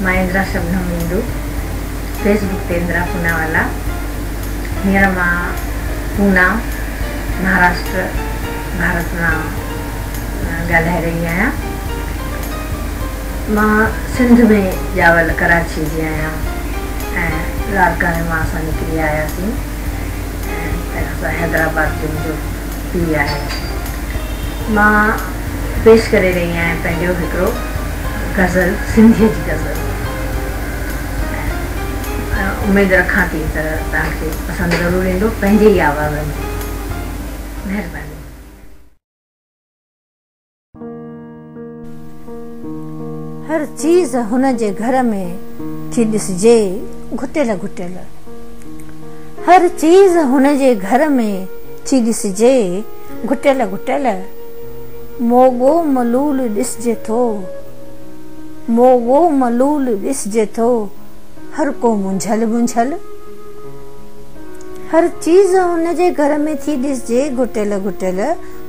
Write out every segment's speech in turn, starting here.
मां इंदिरा शबनम इंदू फेसबुक ते इंदिरा पूनावाला। हींअर मां पूना महाराष्ट्र भारत मां ॻाल्हाए रही आहियां। मां सिंध में ॼावल कराची जी आहियां ऐं द्वारका में मां असां निकिरी आयासीं ऐं असां हैदराबाद जो मुंहिंजो पीउ आहे। मां पेश करे रही आहियां पंहिंजो हिकिड़ो गज़ल, सिंधीअ जी गज़ल। उमेदु रखां थी त तव्हांखे पसंदि ज़रूरु ईंदो, पंहिंजे ई आवाज़ में। महिरबानी। हर चीज़ हुन जे घर में थी ॾिसजे घुटियल घुटियल। हर चीज़ हुन जे घर में थी ॾिसजे घुटियल घुटियल। मोगो मलूल ॾिसजे थो, मोगो मलूल ॾिसजे थो, हर को मुंझल मुंझल। हर चीज़ हुन जे घर में थी ॾिसजे घुटियल घुटियल।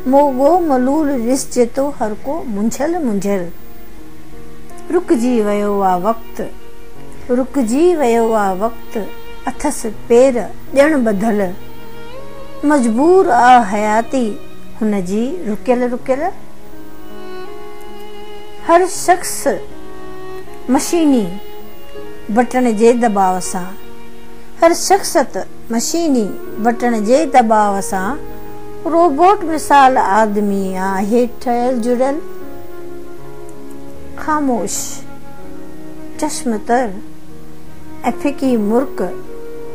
मोगो मलूल ॾिसजे थो, हर को मुंझल मुंझल। रुकजी वियो आहे वक़्तु, रुकजी वियो आहे वक़्तु, अथसि पेर ॼण ॿधल। मजबूर आहे हयाती हुन जी रुकियल रुकियल। हर शख़्स मशीनी बटण जे दबाव सां, हर शख़्सियत मशीनी बटण जे दबाव सां, रोबोट मिसाल आदमी आहे ठहियल जुड़ियल। ख़ामोश चश्म तर ऐं फिकी मुर्क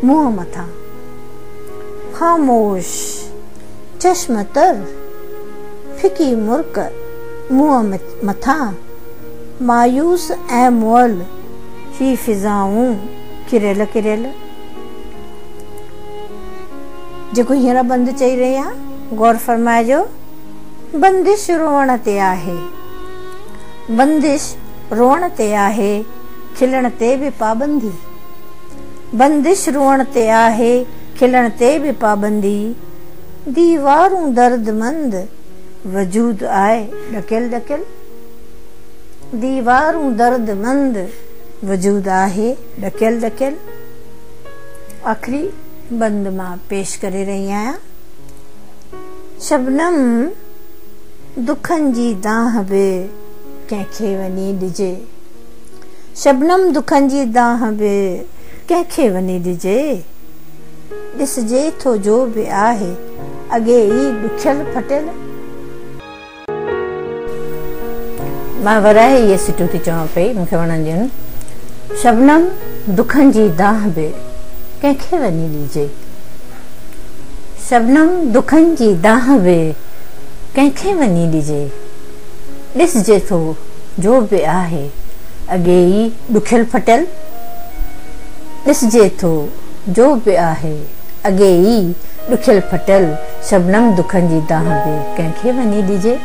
मुंहं मथां। ख़ामोश चश्म तर फिकी मुर्क मुंहं मथां। मायूस ऐं मुअल ही फिज़ाऊं किरियल किरियल। जेको हींअर बंदि चई रही आहे, गौर फरमाइजो। बंदिश रोअण ते आहे, बंदिश रोअण ते आहे, खिलण ते बि पाबंदी। बंदिश रोअण ते आहे, खिलण ते बि पाबंदी। दीवारूं दर्दमंद वजूद आहे ॾकियल ॾकियल। दीवारूं दर्दमंद वजूद आहे ॾकियल ॾकियल। आख़िरी बंद मां पेश करे रही आहियां। शबनम दुखनि जी दाह बि कंहिंखे वञी ॾिजे। शबनम दुखनि जी दाह बि कंहिंखे वञी ॾिजे। ॾिसजे थो जो बि आहे अॻे ई ॾुखियल फटियल। मां वराए इहे सिटियूं थी चवां पई, मूंखे वणंदियूं आहिनि। शबनम दुखनि जी दाह बि कंहिंखे वञी ॾिजे। शबनम दुखनि जी दाह बि कंहिंखे वञी ॾिजे। ॾिसजे थो जो बि आहे अॻे ई ॾुखियल फटियल। ॾिसजे थो जो बि आहे अॻे ई ॾुखियल फटियल। शबनम दुखनि जी दाह बि कंहिंखे वञी ॾिजे।